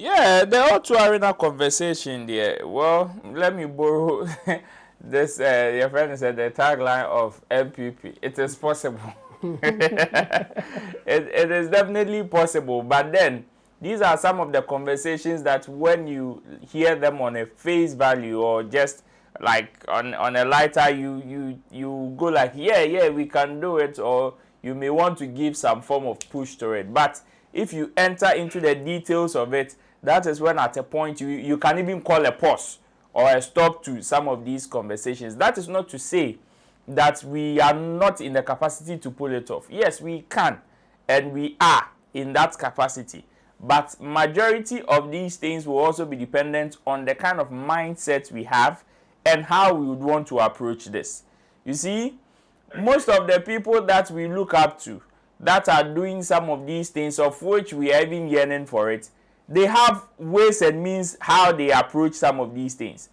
Yeah, the auto arena conversation there. Well, let me borrow this. Your friend said the tagline of MPP. It is possible. It is definitely possible. But then, these are some of the conversations that when you hear them on a face value or just like on a lighter, you go like, yeah, we can do it, or you may want to give some form of push to it. But if you enter into the details of it, that is when at a point you can even call a pause or a stop to some of these conversations. That is not to say that we are not in the capacity to pull it off. Yes, we can, and we are in that capacity. But majority of these things will also be dependent on the kind of mindset we have and how we would want to approach this. You see, most of the people that we look up to that are doing some of these things, of which we are even yearning for it, they have ways and means how they approach some of these things.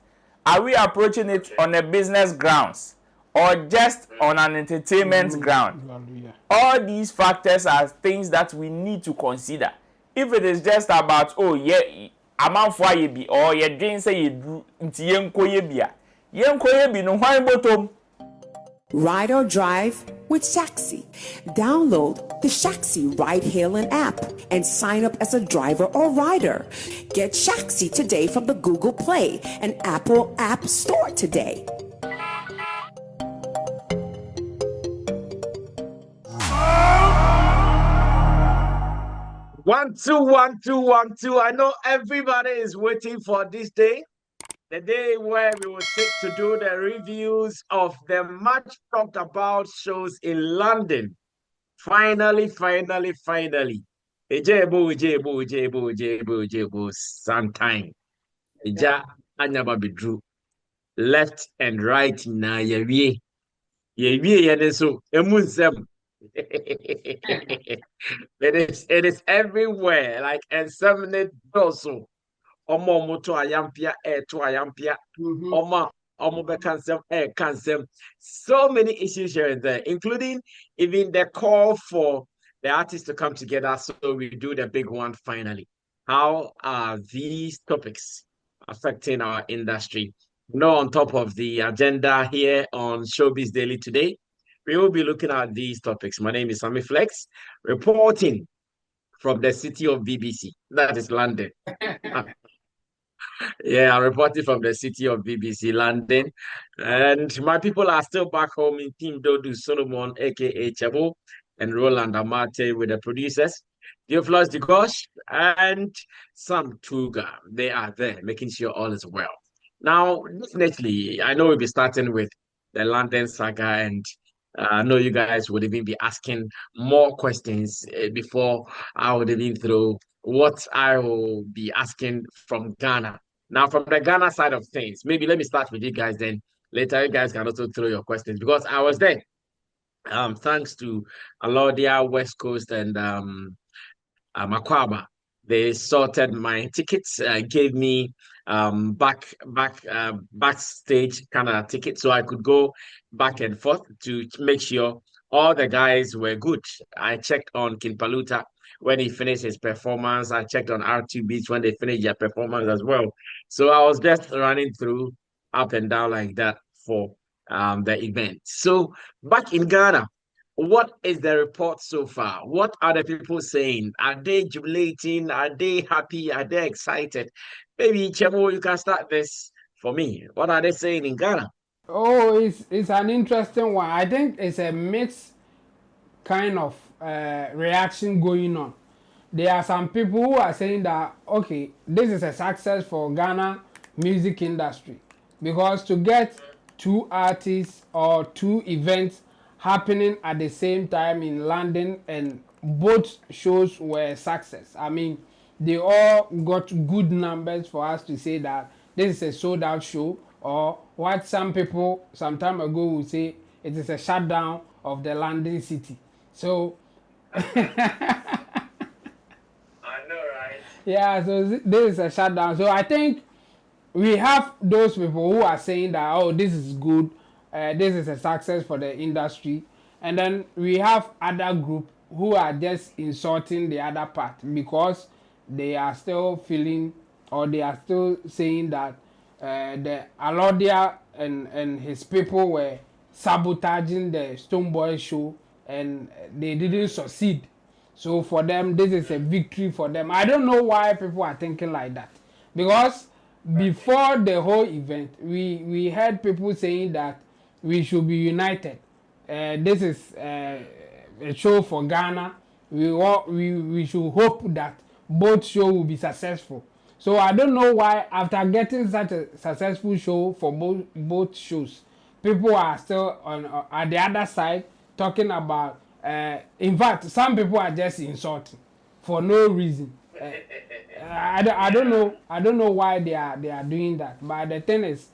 Are we approaching it on a business grounds or just on an entertainment ground? All these factors are things that we need to consider. If it is just about, oh yeah, amanfo aye bi, or ye dream say ye do nti yenko ye bia, yenko ye bi no hwan botom. Ride or drive with Shaxi. Download the Shaxi ride-hailing app and sign up as a driver or rider. Get Shaxi today from the Google Play and Apple App Store today. One, two, one, two, one, two. I know everybody is waiting for this day. The day where we will take to do the reviews of the much talked about shows in London. Finally. Ejebo, sometime. Eja anyaba bidru. Left and right na yewie. Yewie yene so emunsem. It is everywhere, like inseminate also. Omo to ayampia to ayampia. Omo be cancel. So many issues here and there, including even the call for the artists to come together. So we do the big one finally. How are these topics affecting our industry? On top of the agenda here on Showbiz Daily today, we will be looking at these topics. My name is Sammy Flex, reporting from the city of BBC, that is London. Yeah, I'm reporting from the city of BBC, London. And my people are still back home in Team Dodu Solomon, aka Chebo, and Roland Amate with the producers, Theophilus Digosh, and Sam Tuga. They are there, making sure all is well. Now, definitely, I know we'll be starting with the London saga, and I know you guys would even be asking more questions before I would even throw what I will be asking from Ghana. Now, from the Ghana side of things, maybe let me start with you guys, then later you guys can also throw your questions because I was there. Thanks to Alordia, West Coast, and Makwaba. They sorted my tickets, gave me backstage kind of ticket so I could go back and forth to make sure all the guys were good. I checked on King Paluta when he finished his performance. I checked on R2 Beats when they finished their performance as well. So I was just running through up and down like that for the event. So back in Ghana, what is the report so far? What are the people saying? Are they jubilating? Are they happy? Are they excited? Maybe Chemo, you can start this for me. What are they saying in Ghana? Oh, it's an interesting one. I think it's a mixed kind of reaction going on. There are some people who are saying that okay, this is a success for Ghana music industry because to get two artists or two events happening at the same time in London and both shows were a success. I mean, they all got good numbers for us to say that this is a sold out show, or what some people some time ago would say it is a shutdown of the London city. So I know, right? yeah, so this is a shutdown. So I think we have those people who are saying that oh, this is good, this is a success for the industry, and then we have other group who are just insulting the other part because they are still feeling, or they are still saying that the Alordia and his people were sabotaging the Stonebwoy show, and they didn't succeed. So for them, this is a victory for them. I don't know why people are thinking like that, because before the whole event, we heard people saying that we should be united. This is a show for Ghana. We should hope that both show will be successful. So I don't know why, after getting such a successful show for both shows, people are still on at the other side talking about. In fact, some people are just insulting for no reason. I don't know. I don't know why they are doing that. But the thing is,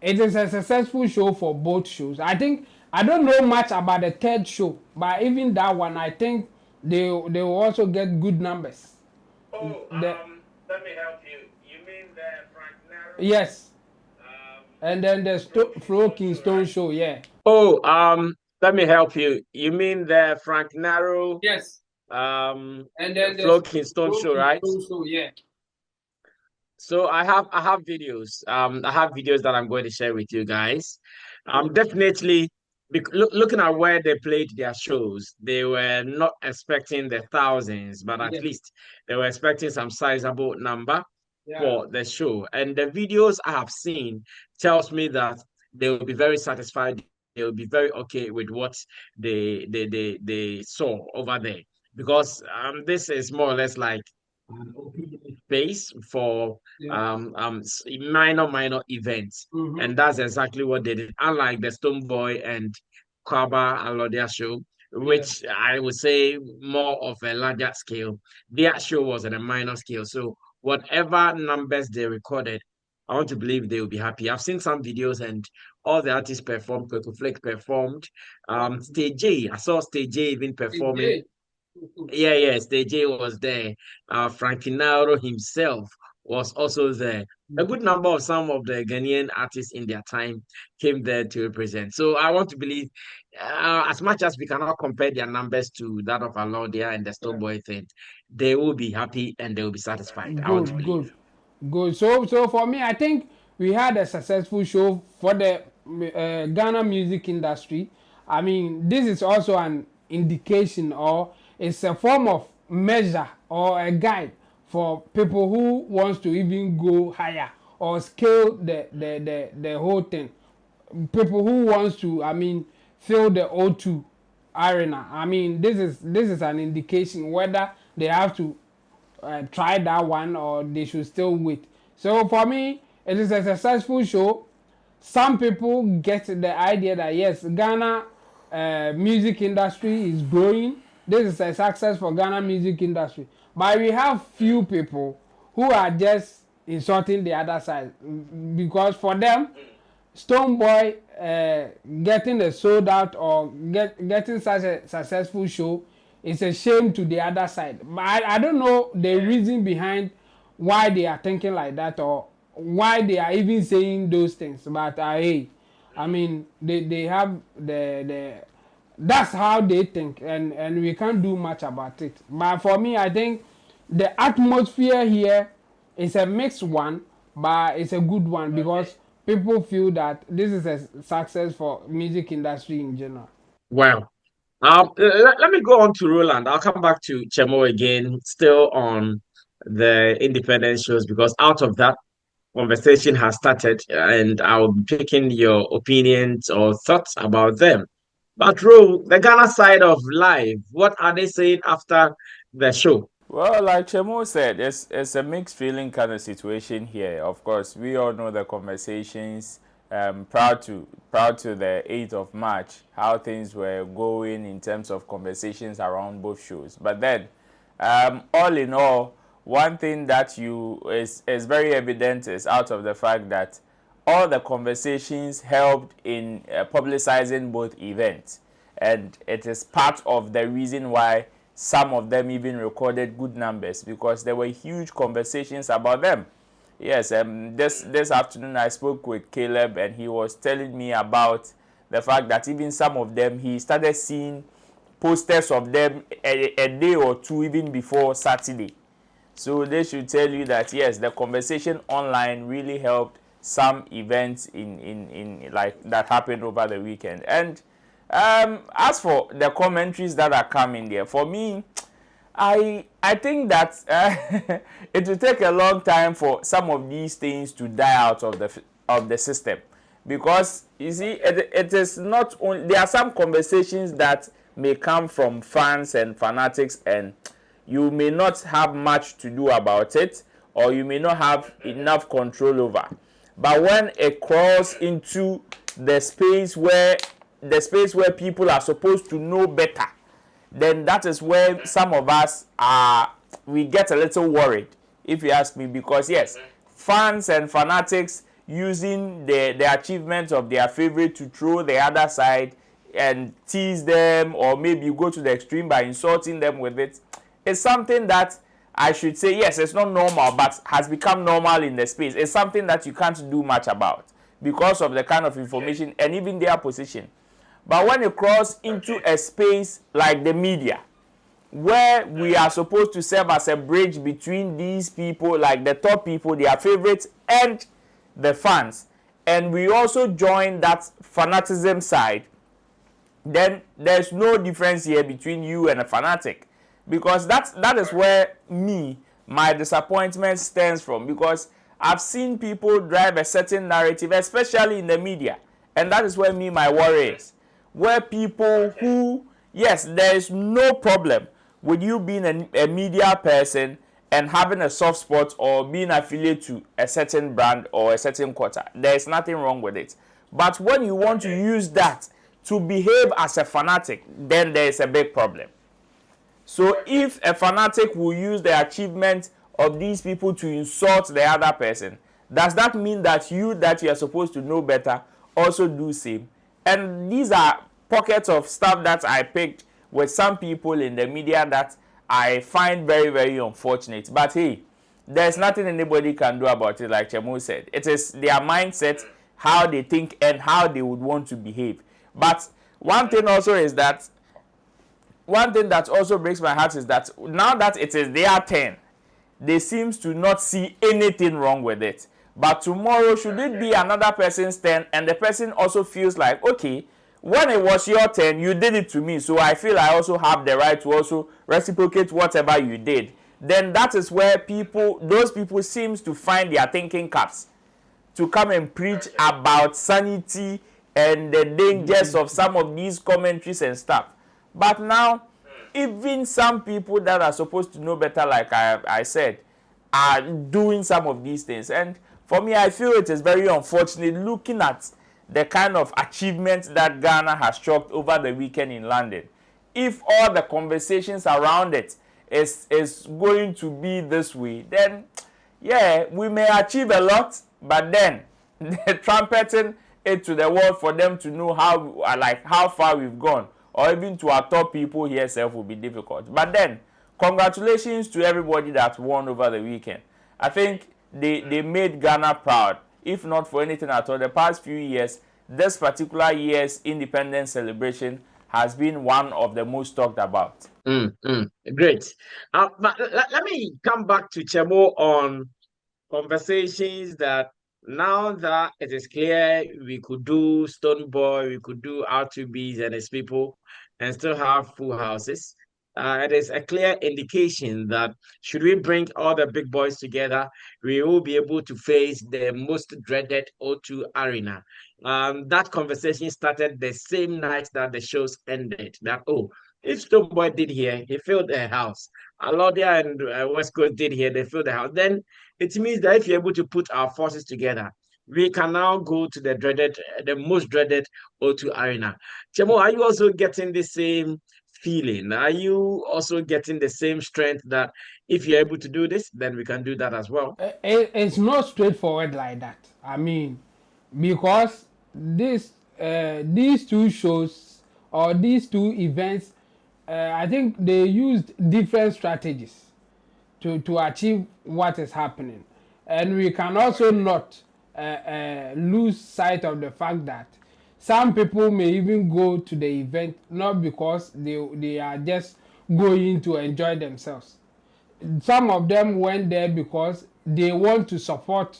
it is a successful show for both shows. I think I don't know much about the third show, but even that one, I think they will also get good numbers. Oh, let me help you. You mean the Frank Narrow? Yes. And then the Flo Kingston show, yeah. Oh, let me help you. You mean the Frank Narrow? Yes. And then the Flo Kingston show, right? Show, yeah. So I have videos. I have videos that I'm going to share with you guys. Definitely looking at where they played their shows, they were not expecting the thousands, but at least they were expecting some sizable number for the show. And the videos I have seen tells me that they will be very satisfied. They will be very okay with what they saw over there, because this is more or less like space for minor events. And that's exactly what they did, unlike the Stonebwoy and Kwaba Alordia show, which I would say more of a larger scale. Their show was at a minor scale. So whatever numbers they recorded, I want to believe they will be happy. I've seen some videos and all the artists performed. Purple Flake performed. Stage J, I saw Stage J even performing. Yeah, Stage J was there. Frankie Nauro himself was also there. A good number of some of the Ghanaian artists in their time came there to represent. So I want to believe, as much as we cannot compare their numbers to that of Alordia and the Stonebwoy thing, they will be happy and they will be satisfied. I want to believe. Good. So for me, I think we had a successful show for the Ghana music industry. I mean, this is also an indication, or it's a form of measure or a guide for people who wants to even go higher or scale the whole thing. People who wants to, I mean, fill the O2 arena. I mean, this is an indication whether they have to try that one or they should still wait. So for me, it is a successful show. Some people get the idea that yes, Ghana music industry is growing. This is a success for Ghana music industry. But we have few people who are just insulting the other side, because for them, Stonebwoy getting a sold out or getting such a successful show is a shame to the other side. But I don't know the reason behind why they are thinking like that, or why they are even saying those things. But hey, I mean, they have the that's how they think, and we can't do much about it. But for me, I think the atmosphere here is a mixed one, but it's a good one, because people feel that this is a success for music industry in general. Well, let me go on to Roland. I'll come back to Chemo again, still on the independent shows, because out of that conversation has started, and I'll be picking your opinions or thoughts about them. But Ro, the Ghana side of life, what are they saying after the show? Well, like Chemo said, it's a mixed feeling kind of situation here. Of course, we all know the conversations prior to the 8th of March, how things were going in terms of conversations around both shows. But then, all in all, one thing that is very evident is out of the fact that all the conversations helped in publicizing both events, and it is part of the reason why some of them even recorded good numbers, because there were huge conversations about them. Yes, this afternoon I spoke with Caleb, and he was telling me about the fact that even some of them, he started seeing posters of them a day or two even before Saturday. So they should tell you that yes, the conversation online really helped some events in like that happened over the weekend. And as for the commentaries that are coming there, for me, I think that it will take a long time for some of these things to die out of the system, because you see it is not only, there are some conversations that may come from fans and fanatics, and you may not have much to do about it, or you may not have enough control over. But when it crawls into the space where people are supposed to know better, then that is where some of us we get a little worried, if you ask me, because yes, fans and fanatics using the achievements of their favorite to throw the other side and tease them, or maybe go to the extreme by insulting them with it, is something that I should say, yes, it's not normal, but has become normal in the space. It's something that you can't do much about because of the kind of information and even their position. But when it crosses into a space like the media, where we are supposed to serve as a bridge between these people, like the top people, their favorites, and the fans, and we also join that fanaticism side, then there's no difference here between you and a fanatic, because that is where my disappointment stems from, because I've seen people drive a certain narrative, especially in the media, and that is where my worry is, where people who, yes, there is no problem with you being a media person and having a soft spot or being affiliated to a certain brand or a certain quarter. There is nothing wrong with it. But when you want to use that to behave as a fanatic, then there is a big problem. So if a fanatic will use the achievement of these people to insult the other person, does that mean that you are supposed to know better also do same? And these are pockets of stuff that I picked with some people in the media that I find very, very unfortunate. But hey, there's nothing anybody can do about it, like Chemo said. It is their mindset, how they think, and how they would want to behave. But one thing that also breaks my heart is that now that it is their turn, they seem to not see anything wrong with it. But tomorrow, should it be another person's turn, and the person also feels like, okay, when it was your turn, you did it to me, so I feel I also have the right to also reciprocate whatever you did, then that is where those people seems to find their thinking caps to come and preach about sanity and the dangers of some of these commentaries and stuff. But now, even some people that are supposed to know better, like I said, are doing some of these things. And for me, I feel it is very unfortunate looking at the kind of achievements that Ghana has chalked over the weekend in London. If all the conversations around it is going to be this way, then yeah, we may achieve a lot, but then trumpeting it to the world for them to know how far we've gone, or even to our top people here itself, will be difficult. But then, congratulations to everybody that won over the weekend. I think they made Ghana proud. If not for anything at all, the past few years, this particular year's independence celebration has been one of the most talked about. Great. But let me come back to Chemo on conversations that now that it is clear we could do Stonebwoy, we could do R2Bs and his people and still have full houses. It is a clear indication that should we bring all the big boys together, we will be able to face the most dreaded O2 Arena. That conversation started the same night that the shows ended. That, if Stonebwoy did here, he filled the house. Alordia and West Coast did here, they filled the house. Then it means that if you're able to put our forces together, we can now go to the most dreaded O2 Arena. Chemo, are you also getting the same feeling? Are you also getting the same strength that if you're able to do this, then we can do that as well? It's not straightforward like that. I mean, because these two shows or these two events, I think they used different strategies to achieve what is happening, and we can also not lose sight of the fact that some people may even go to the event not because they are just going to enjoy themselves. some of them went there because they want to support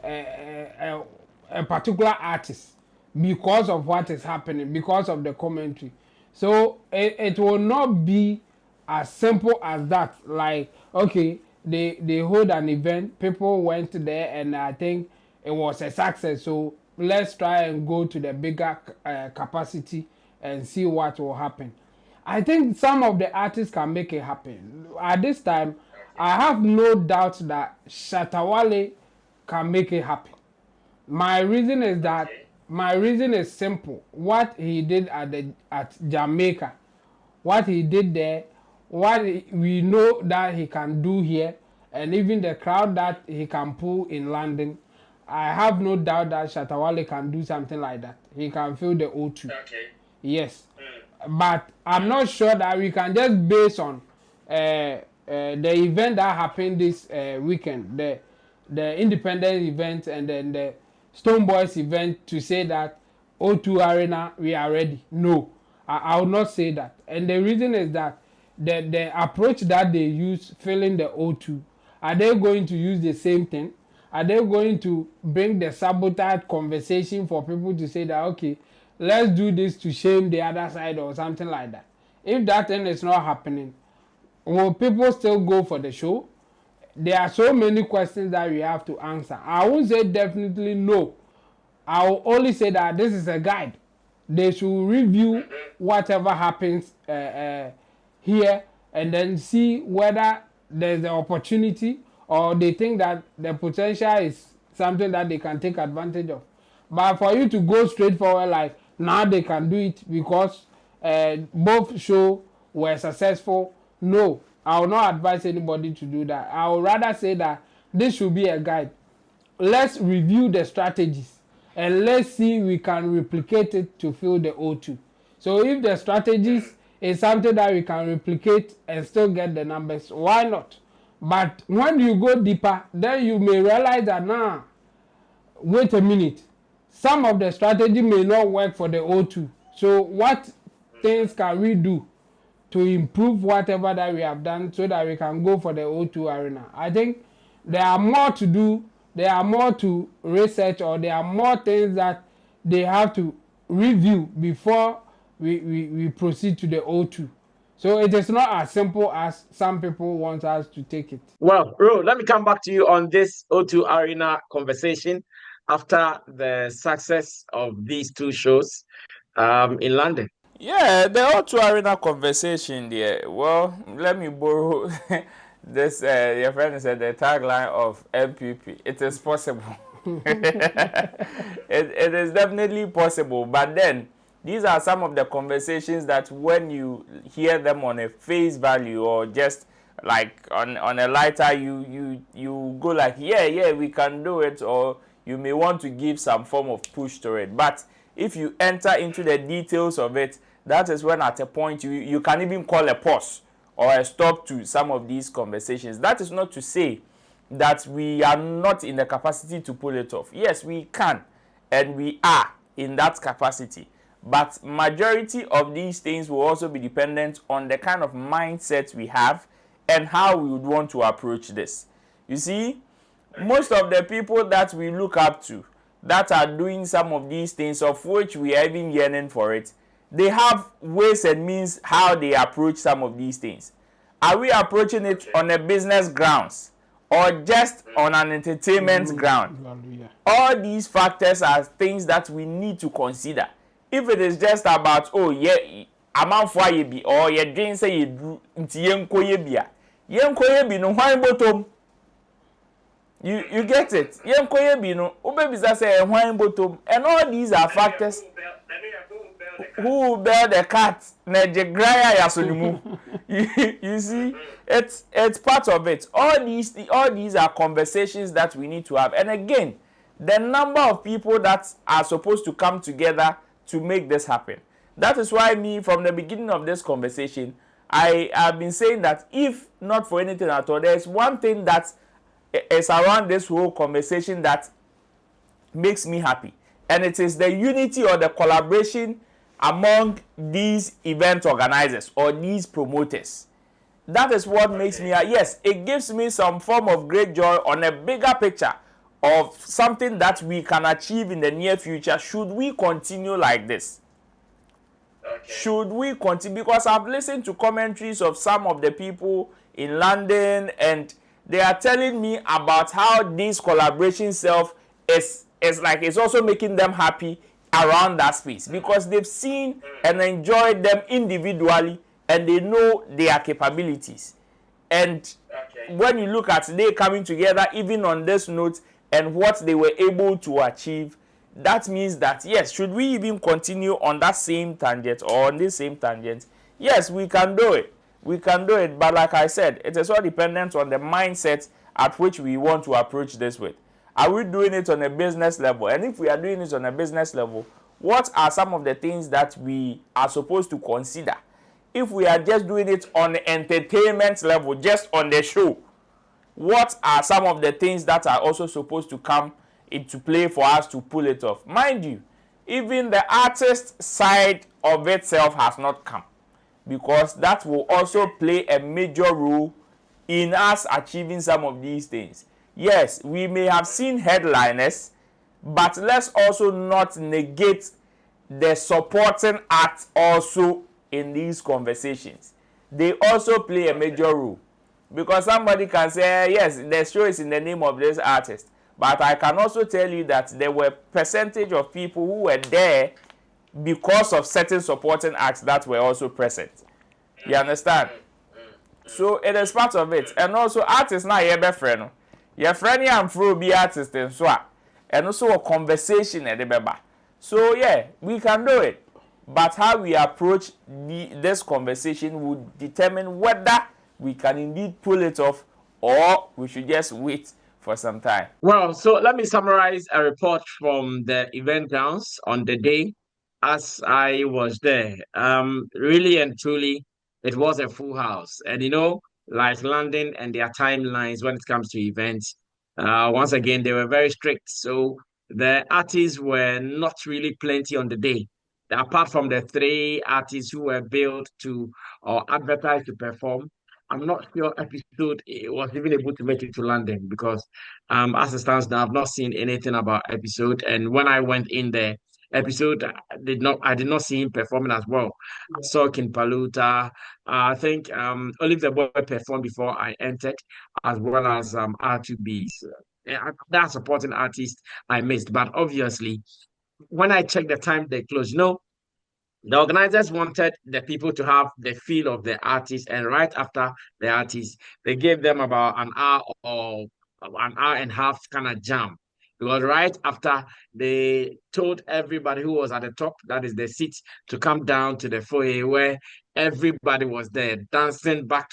a particular artist because of what is happening, because of the commentary. So it will not be as simple as that. Like, okay, they hold an event, people went there, and I think it was a success. So let's try and go to the bigger capacity and see what will happen. I think some of the artists can make it happen. At this time, I have no doubt that Shatawale can make it happen. My reason is that my reason is simple. What he did at Jamaica, what he did there, we know that he can do here, and even the crowd that he can pull in London, I have no doubt that Shatawale can do something like that. He can fill the O2. Okay. Yes. But I'm not sure that we can just base on the event that happened this weekend, the independent event and then the Stonebwoy's event, to say that O2 Arena, we are ready. No, I will not say that. And the reason is that the approach that they use filling the O2, are they going to use the same thing? Are they going to bring the sabotage conversation for people to say that, okay, let's do this to shame the other side or something like that? If that thing is not happening, will people still go for the show? There are so many questions that we have to answer. I won't say definitely no. I will only say that this is a guide. They should review whatever happens here and then see whether there's an opportunity or they think that the potential is something that they can take advantage of. But for you to go straight forward like now they can do it because both shows were successful, no, I will not advise anybody to do that. I would rather say that this should be a guide. Let's review the strategies and let's see if we can replicate it to fill the O2. So if the strategies is something that we can replicate and still get the numbers, why not? But when you go deeper, then you may realize that now, wait a minute, some of the strategy may not work for the O2. So what things can we do to improve whatever that we have done so that we can go for the O2 Arena? I think there are more to do, there are more to research, or there are more things that they have to review before we proceed to the O2. So it is not as simple as some people want us to take it. Well, Ro, let me come back to you on this O2 Arena conversation after the success of these two shows in London. Yeah, the O2 Arena conversation there. Well, let me borrow this, your friend said, the tagline of MPP. It is possible. it is definitely possible. But then, these are some of the conversations that when you hear them on a face value or just like on a lighter, you go like, yeah, we can do it, or you may want to give some form of push to it. But if you enter into the details of it, that is when at a point you can even call a pause or a stop to some of these conversations. That is not to say that we are not in the capacity to pull it off. Yes, we can, and we are in that capacity. But majority of these things will also be dependent on the kind of mindset we have and how we would want to approach this. You see, most of the people that we look up to that are doing some of these things, of which we are even yearning for it, they have ways and means how they approach some of these things. Are we approaching it on a business grounds or just on an entertainment ground? All these factors are things that we need to consider. If it is just about, oh yeah, amount for ye be, or ye dream say ye drew into yenko ye be no wine bottom. You get it? Yenko ye be no, baby say wine bottom, and all these are factors. Who bear the cat? Nejegraya yasonimu. You see, it's part of it. All these are conversations that we need to have. And again, the number of people that are supposed to come together to make this happen. That is why from the beginning of this conversation, I have been saying that if not for anything at all, there is one thing that is around this whole conversation that makes me happy. And it is the unity or the collaboration among these event organizers or these promoters. That is what makes me, yes, it gives me some form of great joy on a bigger picture of something that we can achieve in the near future. Should we continue like this? Should we continue? Because I've listened to commentaries of some of the people in London, and they are telling me about how this collaboration self is like it's also making them happy around that space, because they've seen and enjoyed them individually, and they know their capabilities. And when you look at they coming together even on this note and what they were able to achieve, that means that yes, should we even continue on that same tangent or on this same tangent? Yes, we can do it. We can do it, but like I said, it is all dependent on the mindset at which we want to approach this with. Are we doing it on a business level? And if we are doing it on a business level, what are some of the things that we are supposed to consider? If we are just doing it on the entertainment level, just on the show, what are some of the things that are also supposed to come into play for us to pull it off? Mind you, even the artist side of itself has not come, because that will also play a major role in us achieving some of these things. Yes, we may have seen headliners, but let's also not negate the supporting act also in these conversations. They also play a major role, because somebody can say, yes, the show is in the name of this artist, but I can also tell you that there were percentage of people who were there because of certain supporting acts that were also present. You understand? So it is part of it. And also artists now your friend. Your friend and fro be artist and so and also a conversation at the beba. So yeah, we can do it. But how we approach this conversation would determine whether we can indeed pull it off or we should just wait for some time. Well, so let me summarize a report from the event grounds on the day as I was there. Really and truly, it was a full house. And like London and their timelines when it comes to events, once again, they were very strict. So the artists were not really plenty on the day. Apart from the three artists who were billed to or advertised to perform, I'm not sure episode was even able to make it to London because as it stands now, I've not seen anything about episode. And when I went in there, episode I did not see him performing as well. I saw King Paluta. I think Olive the Boy performed before I entered, as well as R2B's. That supporting artist I missed. But obviously, when I checked the time they closed, the organizers wanted the people to have the feel of the artist, and right after the artist, they gave them about an hour or an hour and a half kind of jam. Because right after they told everybody who was at the top, that is the seat, to come down to the foyer where everybody was there dancing back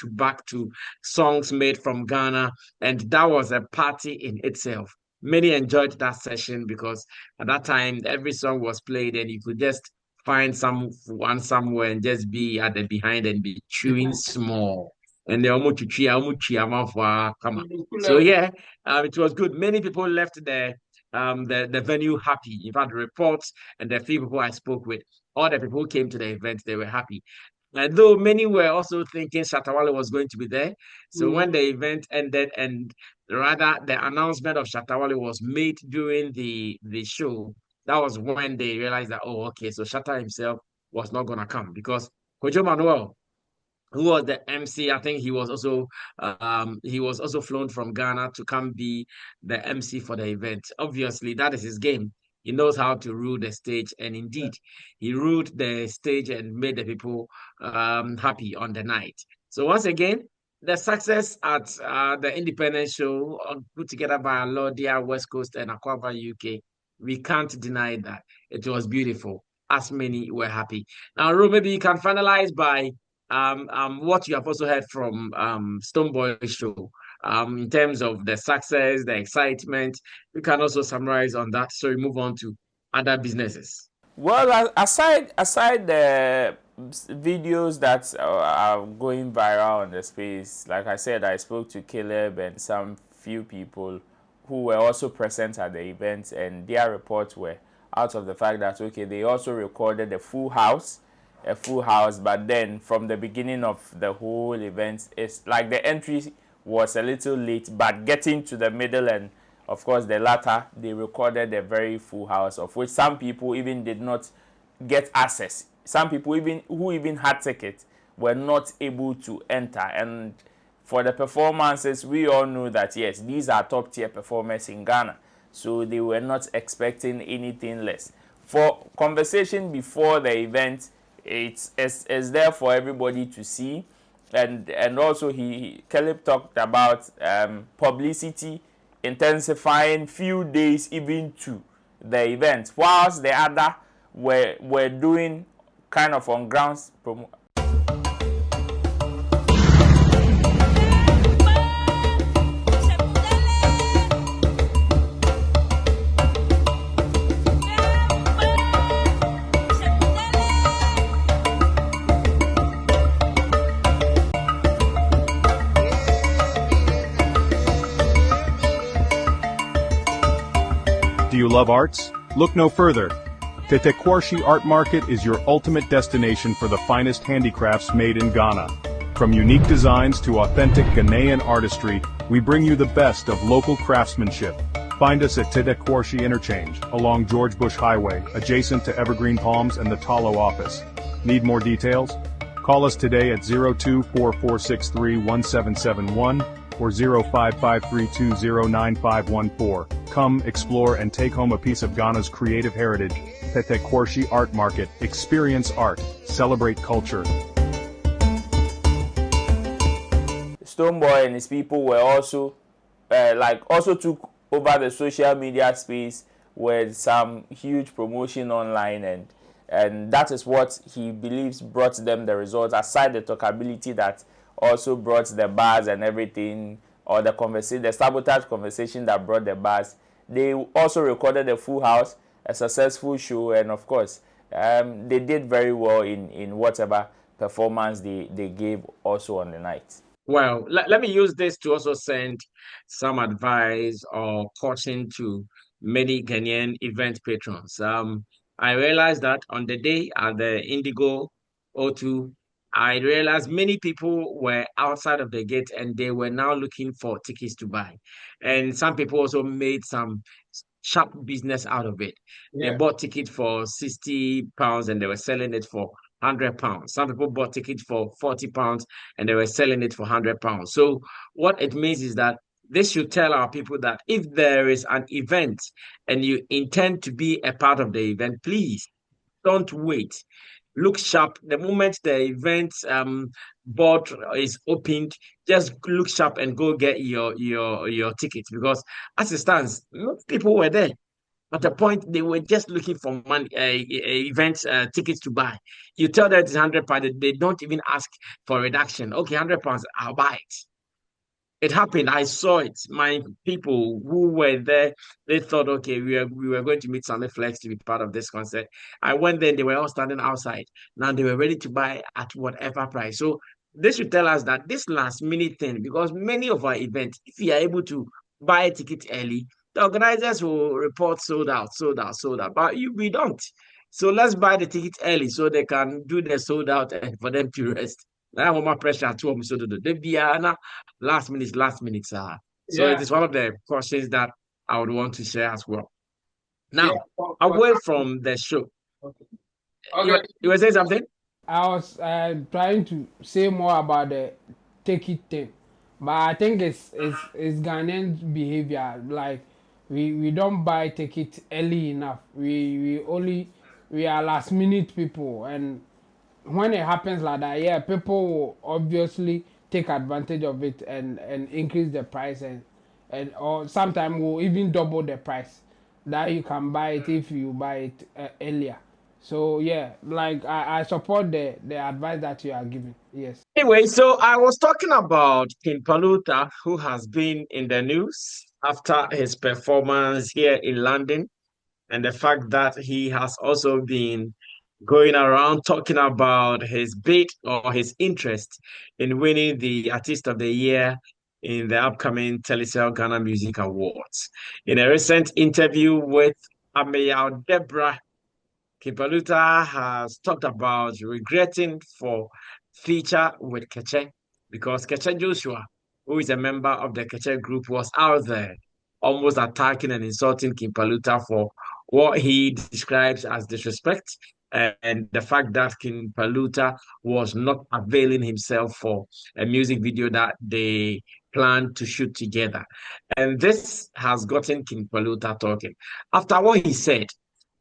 to songs made from Ghana. And that was a party in itself. Many enjoyed that session because at that time, every song was played and you could just find someone somewhere and just be at the behind and be chewing small. And they almost come on. So yeah, it was good. Many people left the venue happy. In fact, the reports and the few people I spoke with, all the people who came to the event, they were happy. And though many were also thinking Shatawale was going to be there. So when the event ended and rather the announcement of Shatawale was made during the show, that was when they realized that, oh, okay, so Shatta himself was not going to come because Kojo Manuel, who was the MC, I think he was also flown from Ghana to come be the MC for the event. Obviously, that is his game. He knows how to rule the stage, and indeed, he ruled the stage and made the people happy on the night. So once again, the success at the independent show put together by Alordia, West Coast, and Aquaba UK, we can't deny that it was beautiful. As many were happy. Now, Ro, maybe you can finalize by what you have also heard from Stonebwoy show in terms of the success, the excitement. We can also summarize on that. So we move on to other businesses. Well, aside the videos that are going viral on the space, like I said, I spoke to Caleb and some few people who were also present at the event, and their reports were out of the fact that okay, they also recorded the full house, a full house, but then from the beginning of the whole event, it's like the entry was a little late, but getting to the middle and of course the latter, they recorded a very full house, of which some people even did not get access. Some people even who even had tickets were not able to enter. And for the performances, we all know that yes, these are top tier performers in Ghana, so they were not expecting anything less. For conversation before the event, it's there for everybody to see, and also Caleb talked about publicity intensifying few days even to the event, whilst the other were doing kind of on grounds promo. Do you love arts? Look no further. Tetekwarshi Art Market is your ultimate destination for the finest handicrafts made in Ghana. From unique designs to authentic Ghanaian artistry, we bring you the best of local craftsmanship. Find us at Tetekwarshi Interchange, along George Bush Highway, adjacent to Evergreen Palms and the Talo office. Need more details? Call us today at 0244631771 or 0553209514. Come, explore, and take home a piece of Ghana's creative heritage. Tetekwarshi Art Market. Experience art. Celebrate culture. Stonebwoy and his people were also also took over the social media space with some huge promotion online, and that is what he believes brought them the results, aside the talkability that also brought the bars and everything, or the sabotage conversation that brought the bars. They also recorded a full house, a successful show, and of course they did very well in whatever performance they gave also on the night. Well, let me use this to also send some advice or caution to many Ghanaian event patrons. I realized that on the day at the Indigo O2, I realized many people were outside of the gate and they were now looking for tickets to buy. And some people also made some sharp business out of it. They bought tickets for £60 and they were selling it for £100. Some people bought tickets for £40 and they were selling it for £100. So what it means is that this should tell our people that if there is an event and you intend to be a part of the event, please don't wait. Look sharp. The moment the event board is opened, just look sharp and go get your tickets, because as it stands, most people were there. At the point, they were just looking for money, event tickets to buy. You tell them it's £100, they don't even ask for reduction. Okay, £100, I'll buy it. It happened. I saw it. My people who were there, they thought, okay, we were going to meet Sammy Flex to be part of this concert. I went there, they were all standing outside. Now they were ready to buy at whatever price. So this should tell us that this last minute thing, because many of our events, if you are able to buy a ticket early, the organizers will report sold out, sold out, sold out. But we don't. So let's buy the ticket early so they can do the sold out and for them to rest. Now more pressure at home, so the last minute. So it is one of the questions that I would want to share as well. Now, away from the show, you were saying something? I was trying to say more about the take it thing, but I think it's Ghanaian behavior. Like we don't buy tickets early enough. We are last minute people, and when it happens like that, yeah, people will obviously take advantage of it and increase the price, and or sometimes will even double the price that you can buy it if you buy it earlier. So yeah, like I support the advice that you are giving. Yes. Anyway, so I was talking about King Paluta, who has been in the news after his performance here in London, and the fact that he has also been going around talking about his bid or his interest in winning the Artist of the Year in the upcoming Telecel Ghana Music Awards. In a recent interview with Ameyaw Deborah, King Paluta has talked about regretting for feature with Keche because Keche Joshua, who is a member of the Keche group, was out there almost attacking and insulting King Paluta for what he describes as disrespect and the fact that King Paluta was not availing himself for a music video that they planned to shoot together. And this has gotten King Paluta talking. After what he said,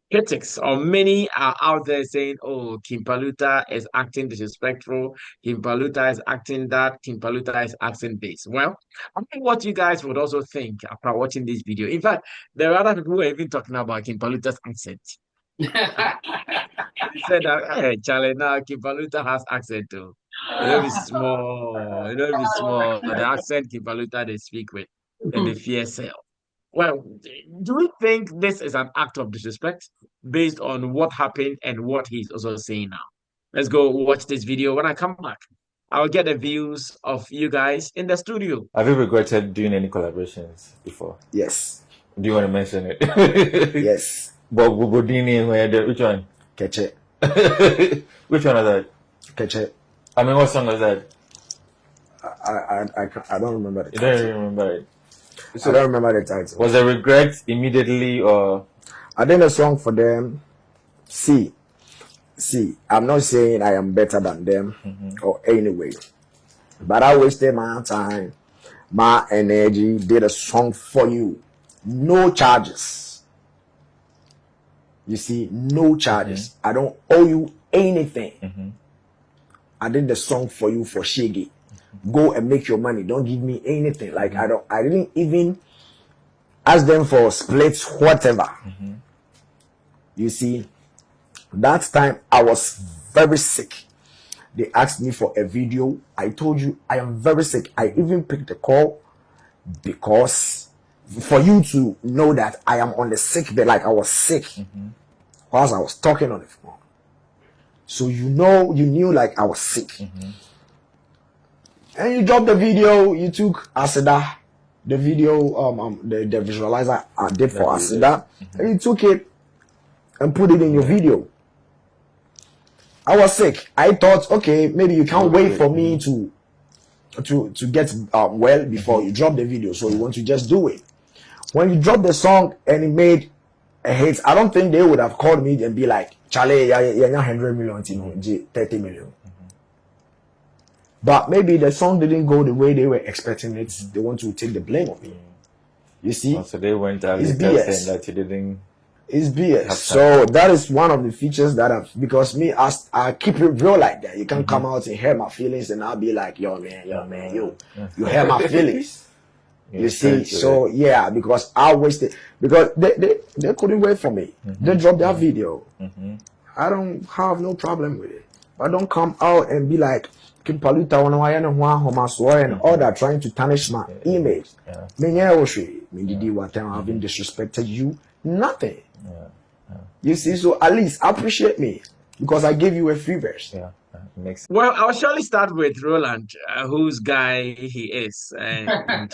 critics or many are out there saying, oh, Kim Paluta is acting disrespectful, Kim Paluta is acting that, Kim Paluta is acting this. Well, I think what you guys would also think after watching this video. In fact, there are other people who are even talking about Kim Paluta's accent. They said that, hey, Charlie, now Kim Paluta has accent too. Be small, be small. The accent Kim Paluta they speak with, and the fear sell. Well, do we think this is an act of disrespect based on what happened and what he's also saying now? Let's go watch this video. When I come back, I'll get the views of you guys in the studio. Have you regretted doing any collaborations before? Yes. Do you want to mention it? Yes. But Bobodini, which one? Keche. Which one is that? Keche. I mean, what song was that? I don't remember the You title. don't even remember it. I don't remember the title. Was there regret immediately or? I did a song for them. See, I'm not saying I am better than them or anyway, but I wasted my time, my energy, did a song for you. No charges. You see, no charges. I don't owe you anything. I did the song for you for Shiggy. Go and make your money. Don't give me anything. Like I didn't even ask them for splits, whatever. You see, that time I was very sick. They asked me for a video. I told you I am very sick. I even picked the call because for you to know that I am on the sick bed, like I was sick whilst I was talking on the phone. So you knew like I was sick. And you dropped the video, you took Asida, the video, the visualizer I did for Asida, and you took it and put it in your video. I was sick. I thought, okay, maybe you can't wait for me to get well before you drop the video, so you want to just do it. When you drop the song and it made a hit, I don't think they would have called me and be like, Charlie, you're not 100 million, 30 million. But maybe the song didn't go the way they were expecting it. They want to take the blame on me. You see? So they went out It's saying BS. that you didn't. It's BS. So that is one of the features that because me, I keep it real like that. You can come out and hurt my feelings and I'll be like, yo man, you hurt my feelings. You see? So yeah, because I wasted, because they couldn't wait for me. They dropped that video. I don't have no problem with it. But don't come out and be like, Kim Paluta and all that, trying to tarnish my image. Me having disrespected you, nothing. You see, so at least appreciate me because I gave you a free verse. Makes sense. Well, I'll surely start with Roland, whose guy he is. And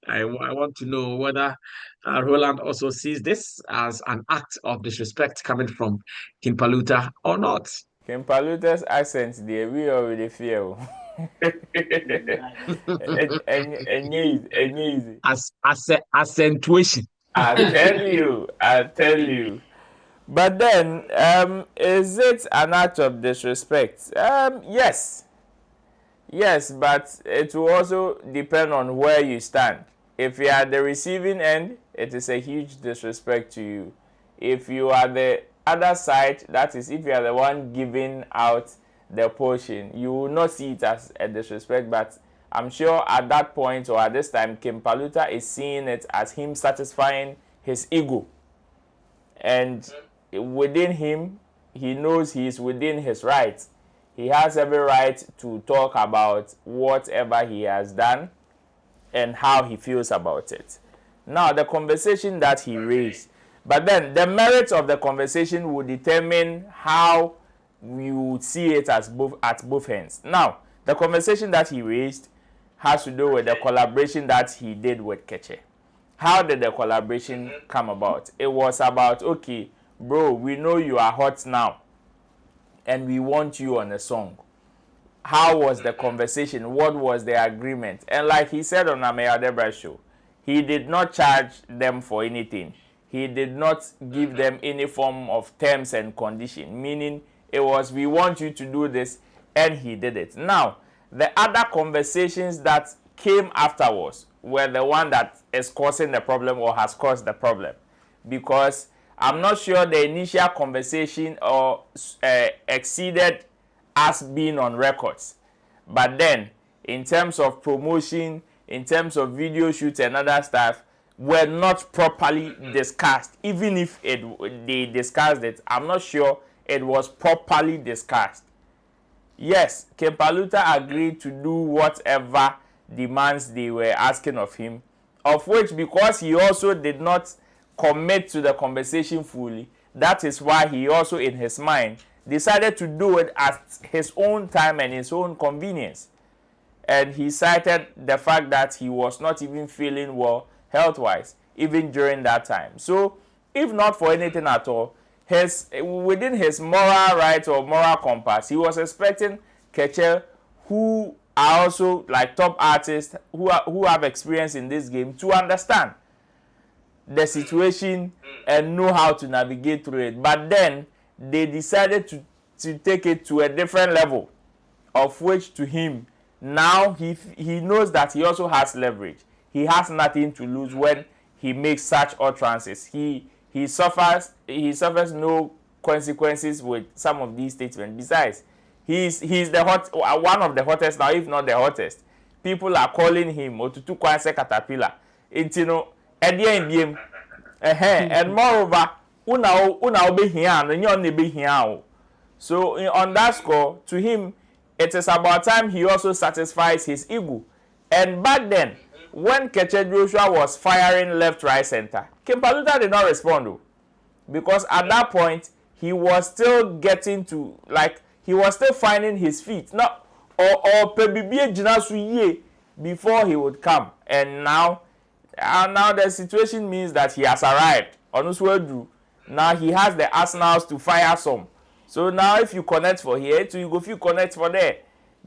I want to know whether Roland also sees this as an act of disrespect coming from King Paluta or not. King Paluta's accent, we already feel. Easy. Accentuation. I tell you. But then, is it an act of disrespect? Yes. Yes, but it will also depend on where you stand. If you are at the receiving end, it is a huge disrespect to you. If you are the other side, that is, if you are the one giving out the portion, you will not see it as a disrespect, but I'm sure at that point or at this time, King Paluta is seeing it as him satisfying his ego. And within him, he knows he is within his rights. He has every right to talk about whatever he has done and how he feels about it. Now, the conversation that he raised, but then the merits of the conversation will determine how you would see it as at both ends. Now, the conversation that he raised has to do with the collaboration that he did with Keche. How did the collaboration come about? It was about, okay, bro, we know you are hot now and we want you on a song. How was the conversation? What was the agreement? And like he said on Ameya Debra's show, he did not charge them for anything. He did not give them any form of terms and condition, meaning it was, we want you to do this, and he did it. Now, the other conversations that came afterwards were the one that is causing the problem or has caused the problem. Because I'm not sure the initial conversation or exceeded us being on records. But then, in terms of promotion, in terms of video shoots and other stuff, were not properly discussed. Even if they discussed it, I'm not sure it was properly discussed. Yes, Paluta agreed to do whatever demands they were asking of him, of which, because he also did not commit to the conversation fully, that is why he also in his mind decided to do it at his own time and his own convenience. And he cited the fact that he was not even feeling well health-wise, even during that time. So, if not for anything at all, within his moral right or moral compass, he was expecting Keche, who are also like top artists who have experience in this game, to understand the situation and know how to navigate through it. But then they decided to take it to a different level, of which to him now he knows that he also has leverage. He has nothing to lose when he makes such utterances. He suffers no consequences with some of these statements. Besides, he's the one of the hottest now, if not the hottest. People are calling him Otutu Kwanse Caterpillar. It's, you know, and moreover, una be here and you be here. So on that score, to him, it is about time he also satisfies his ego. And back then, when Keche Joshua was firing left, right, center, Paluta did not respond though. Because at that point, he was still getting to, like, he was still finding his feet. Now, or before he would come. And now the situation means that he has arrived. Now he has the arsenals to fire some. So now if you connect for here, you go feel connect for there.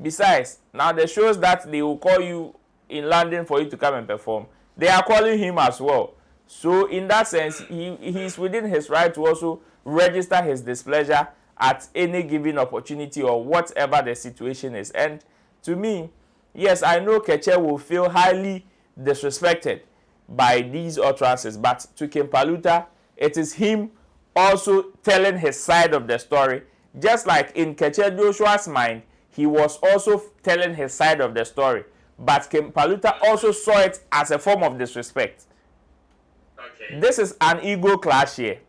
Besides, now the shows that they will call you in London for you to come and perform, they are calling him as well. So in that sense, he's within his right to also register his displeasure at any given opportunity or whatever the situation is. And to me, yes, I know Keche will feel highly disrespected by these utterances, but to Paluta, it is him also telling his side of the story. Just like in Keche Joshua's mind, he was also telling his side of the story. But Paluta also saw it as a form of disrespect. Okay. This is an ego clash here.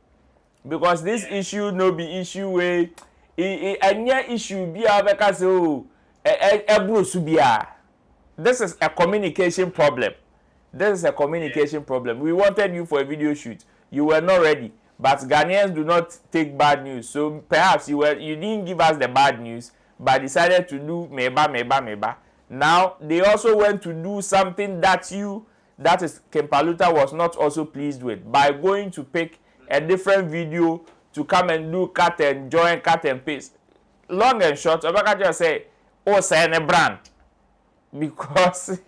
Because this issue no be issue where any issue be because this is a communication problem. This is a communication problem. We wanted you for a video shoot. You were not ready. But Ghanaians do not take bad news. So perhaps you didn't give us the bad news, but decided to do meba. Now they also went to do something that Paluta was not also pleased with by going to pick a different video to come and do cut and join, cut and paste. Long and short, Obaka just say, oh, say a brand. Because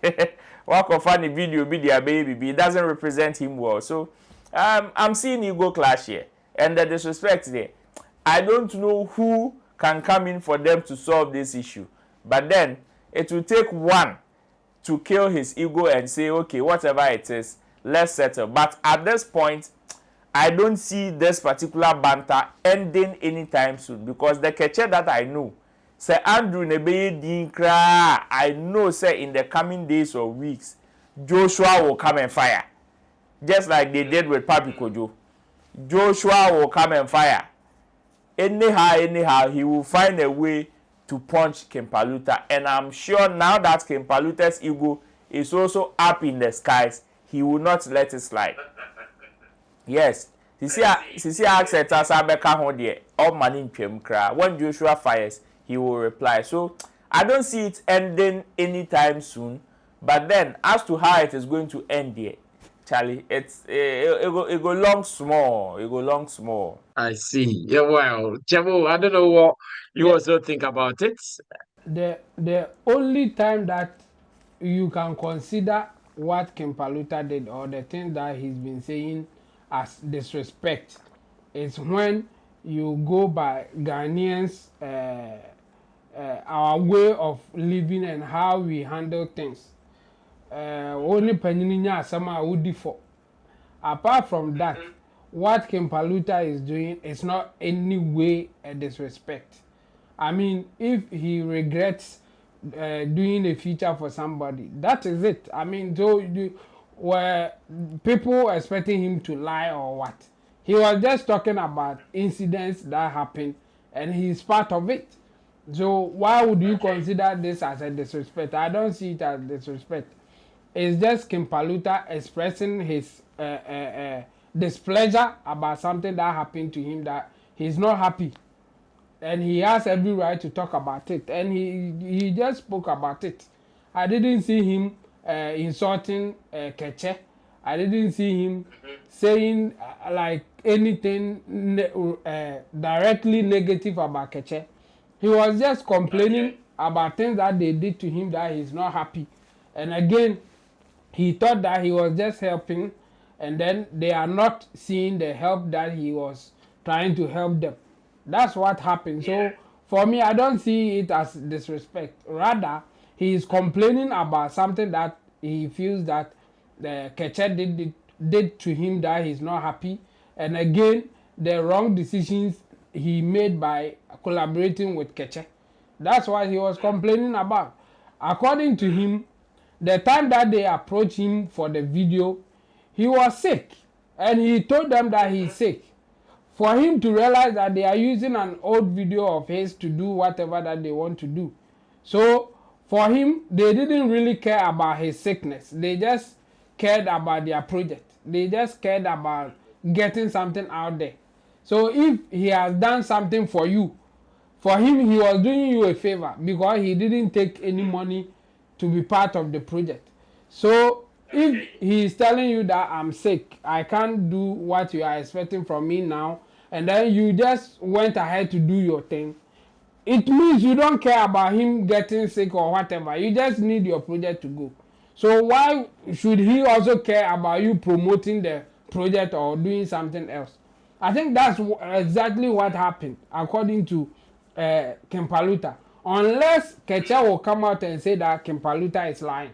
what of funny video be their baby, it doesn't represent him well. So I'm seeing ego clash here and the disrespect there. I don't know who can come in for them to solve this issue. But then it will take one to kill his ego and say, okay, whatever it is, let's settle. But at this point, I don't see this particular banter ending anytime soon, because the Keche that I know, say Andrew Nebeye Dinkra, I know say in the coming days or weeks, Joshua will come and fire. Just like they did with Papi Kojo. Joshua will come and fire. Anyhow, he will find a way to punch Paluta. And I'm sure now that Paluta's ego is also up in the skies, he will not let it slide. Yes. Sisi accent as Abeka Hodie, all money in kra. When Joshua fires, he will reply. So I don't see it ending anytime soon. But then, as to how it is going to end here, Charlie, it go long small. It go long small. I see. Yeah, well, Chabo, I don't know what you also think about it. The only time that you can consider what King Paluta did or the things that he's been saying as disrespect is when you go by Ghanaians our way of living and how we handle things. Only Penininya Asama would for. Apart from that, what King Paluta is doing is not any way a disrespect. I mean, if he regrets doing a feature for somebody, that is it. I mean, so were people expecting him to lie or what? He was just talking about incidents that happened, and he's part of it. So why would you consider this as a disrespect? I don't see it as disrespect. It's just King Paluta expressing his displeasure about something that happened to him that he's not happy. And he has every right to talk about it. And he just spoke about it. I didn't see him insulting Keche. I didn't see him saying like anything directly negative about Keche. He was just complaining about things that they did to him that he's not happy. And again, he thought that he was just helping, and then they are not seeing the help that he was trying to help them. That's what happened. So for me, I don't see it as disrespect. Rather, he is complaining about something that he feels that the Keche did to him that he's not happy. And again, the wrong decisions he made by collaborating with Keche. That's what he was complaining about. According to him, the time that they approached him for the video, he was sick. And he told them that he's sick. For him to realize that they are using an old video of his to do whatever that they want to do. So for him, they didn't really care about his sickness. They just cared about their project. They just cared about getting something out there. So if he has done something for you, for him, he was doing you a favor because he didn't take any money to be part of the project. So if he is telling you that I'm sick, I can't do what you are expecting from me now, and then you just went ahead to do your thing, it means you don't care about him getting sick or whatever. You just need your project to go. So why should he also care about you promoting the project or doing something else? I think that's exactly what happened according to King Paluta. Unless Keche will come out and say that King Paluta is lying.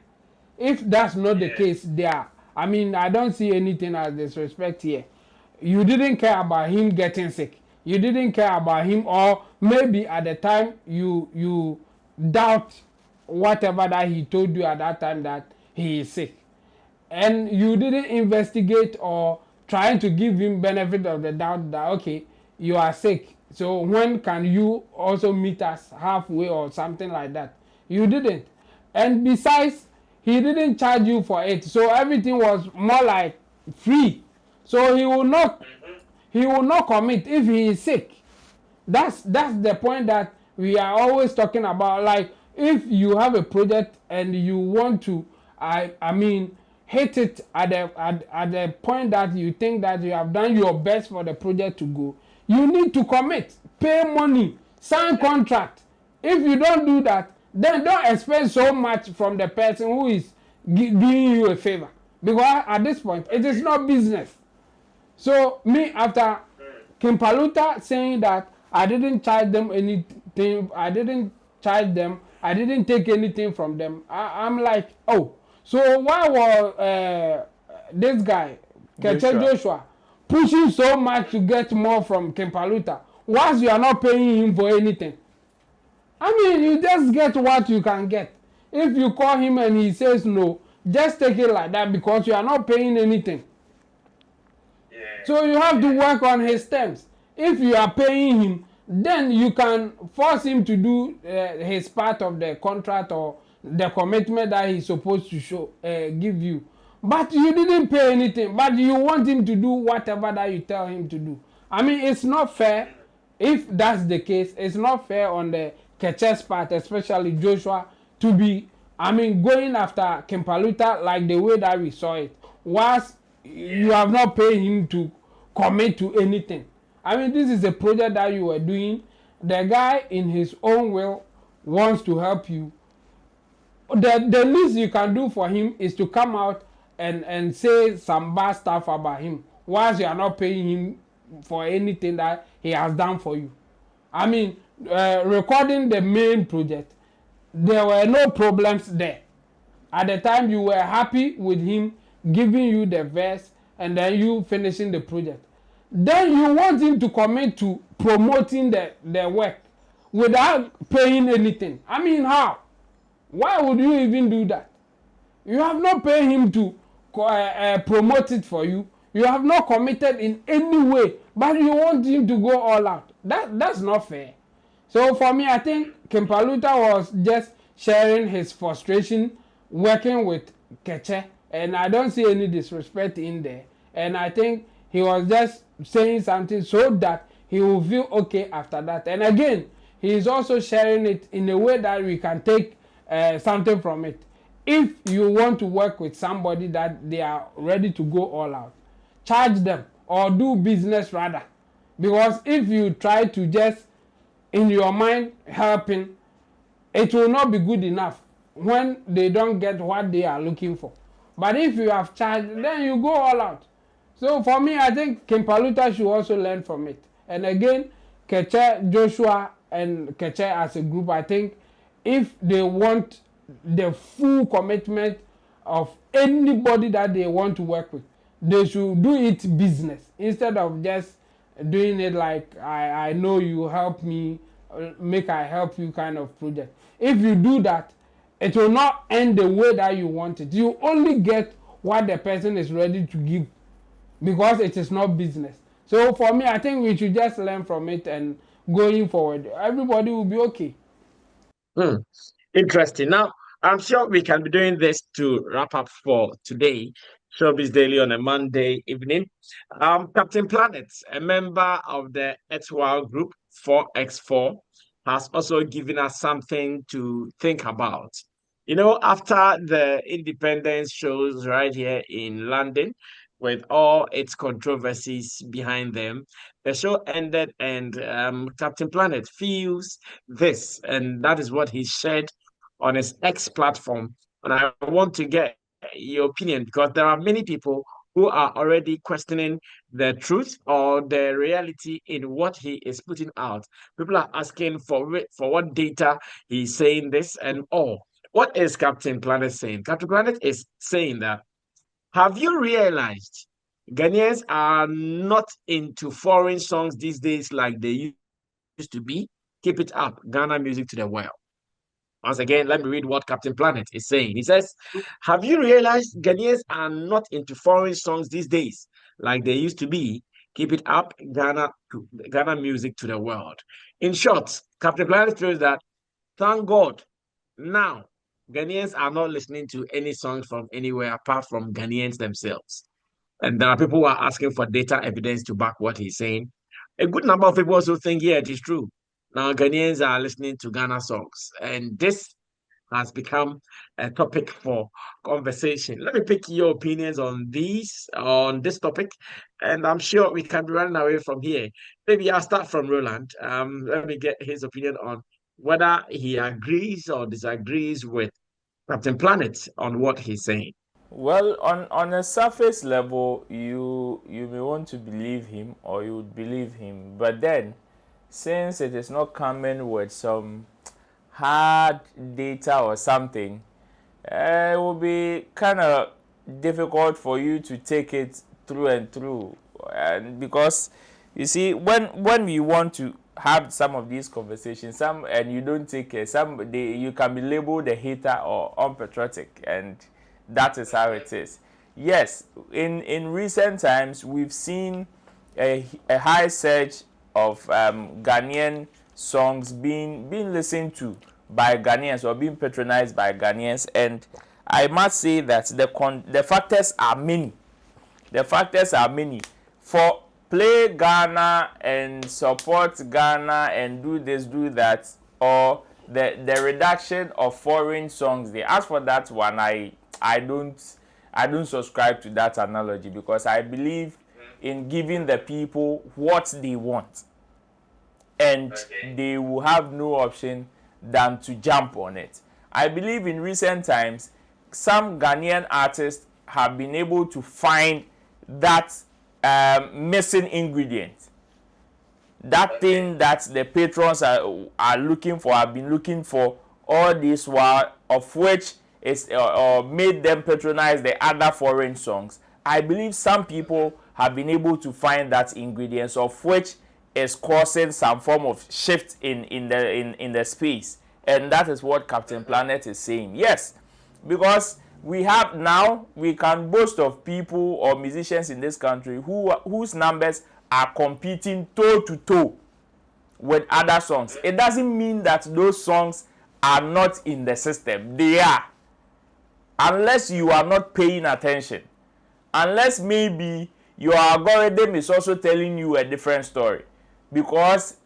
If that's not the case, I mean, I don't see anything as disrespect here. You didn't care about him getting sick. You didn't care about him, or maybe at the time you doubt whatever that he told you at that time that he is sick. And you didn't investigate or trying to give him benefit of the doubt that, okay, you are sick. So when can you also meet us halfway or something like that? You didn't. And besides, he didn't charge you for it. So everything was more like free. So he will not commit if he is sick. That's the point that we are always talking about. Like if you have a project and you want to, I mean, hit it at the point that you think that you have done your best for the project to go, you need to commit, pay money, sign contract. If you don't do that, then don't expect so much from the person who is doing you a favor, because at this point it is not business. So me, after King Paluta saying that I didn't charge them anything, I didn't take anything from them, I'm like, oh, so why was this guy Keche Joshua pushing so much to get more from King Paluta whilst you are not paying him for anything? I mean, you just get what you can get. If you call him and he says no, just take it like that because you are not paying anything. So you have to work on his terms. If you are paying him, then you can force him to do his part of the contract or the commitment that he's supposed to give you. But you didn't pay anything, but you want him to do whatever that you tell him to do. I mean, it's not fair. If that's the case, it's not fair on the Keche's part, especially Joshua, to be, I mean, going after King Paluta like the way that we saw it. Whilst you have not paid him to commit to anything. I mean, this is a project that you were doing. The guy in his own will wants to help you. The least you can do for him is to come out and say some bad stuff about him whilst you are not paying him for anything that he has done for you. I mean, recording the main project, there were no problems there. At the time, you were happy with him giving you the verse and then you finishing the project. Then you want him to commit to promoting the work without paying anything. I mean, how? Why would you even do that? You have not paid him to promote it for you. You have not committed in any way, but you want him to go all out. That's not fair. So for me, I think Paluta was just sharing his frustration working with Keche, and I don't see any disrespect in there. And I think he was just saying something so that he will feel okay after that. And again, he is also sharing it in a way that we can take something from it. If you want to work with somebody that they are ready to go all out, charge them or do business rather. Because if you try to just in your mind helping, it will not be good enough when they don't get what they are looking for. But if you have charged, then you go all out. So for me, I think Paluta should also learn from it. And again, Keche, Joshua, and Keche as a group, I think if they want the full commitment of anybody that they want to work with, they should do it business instead of just doing it like I know you help me, make I help you kind of project. If you do that, it will not end the way that you want it. You only get what the person is ready to give because it is not business. So for me, I think we should just learn from it and going forward, everybody will be okay. Interesting. Now, I'm sure we can be doing this to wrap up for today. Showbiz Daily on a Monday evening. Captain Planet, a member of the Etwal group 4x4, has also given us something to think about. You know, after the independence shows right here in London, with all its controversies behind them, the show ended, and Captain Planet feels this, and that is what he shared on his X platform. And I want to get your opinion because there are many people who are already questioning the truth or the reality in what he is putting out. People are asking for what data he's saying this and all. What is Captain Planet saying? Captain Planet is saying that, have you realized Ghanaians are not into foreign songs these days like they used to be? Keep it up. Ghana music to the world. Once again, let me read what Captain Planet is saying. He says, have you realized Ghanaians are not into foreign songs these days like they used to be? Keep it up, Ghana music to the world. In short, Captain Planet feels that, thank God, now Ghanaians are not listening to any songs from anywhere apart from Ghanaians themselves. And there are people who are asking for data evidence to back what he's saying. A good number of people also think, yeah, it is true. Now Ghanaians are listening to Ghana songs, and this has become a topic for conversation. Let me pick your opinions on this topic, and I'm sure we can be running away from here. Maybe I'll start from Roland. Let me get his opinion on whether he agrees or disagrees with Captain Planet on what he's saying. Well, on a surface level, you may want to believe him or you would believe him, but then since it is not coming with some hard data or something, it will be kind of difficult for you to take it through and through. And because you see, when we want to have some of these conversations, and you don't take care, you can be labeled a hater or unpatriotic, and that is how it is. Yes, in recent times we've seen a high surge of Ghanaian songs being listened to by Ghanaians or being patronized by Ghanaians, and I must say that the factors are many. The factors are many. For play Ghana and support Ghana and do this, do that, or the reduction of foreign songs. As for that one, I don't I don't subscribe to that analogy because I believe in giving the people what they want, and they will have no option than to jump on it. I believe in recent times, some Ghanaian artists have been able to find that missing ingredient, that thing that the patrons are looking for, have been looking for all this while, of which is made them patronize the other foreign songs. I believe some people have been able to find that ingredients, of which is causing some form of shift in the space, and that is what Captain Planet is saying. Yes, because we can boast of people or musicians in this country whose numbers are competing toe to toe with other songs. It doesn't mean that those songs are not in the system. They are, unless you are not paying attention, unless maybe your algorithm is also telling you a different story. Because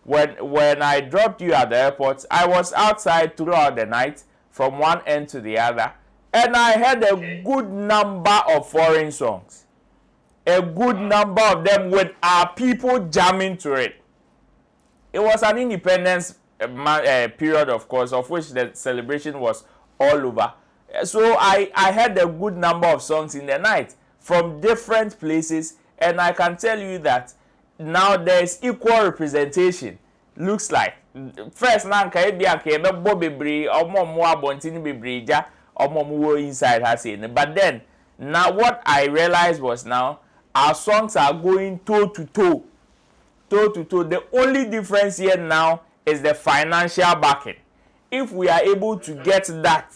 when I dropped you at the airport, I was outside throughout the night from one end to the other, and I heard a good number of foreign songs, a good number of them with our people jamming to it. It was an independence period, of course, of which the celebration was all over. So I heard a good number of songs in the night from different places, and I can tell you that now there is equal representation. Looks like first now inside her saying, but then now what I realized was now our songs are going toe to toe. The only difference here now is the financial backing. If we are able to get that,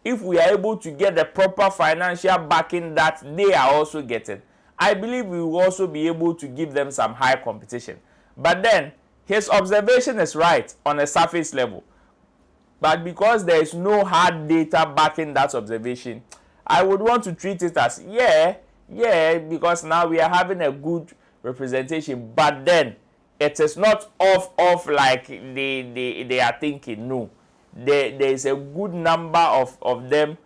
if we are able to get the proper financial backing that they are also getting, I believe we will also be able to give them some high competition. But then his observation is right on a surface level, but because there is no hard data backing that observation, I would want to treat it as yeah, because now we are having a good representation, but then it is not off like they are thinking. No, there is a good number of them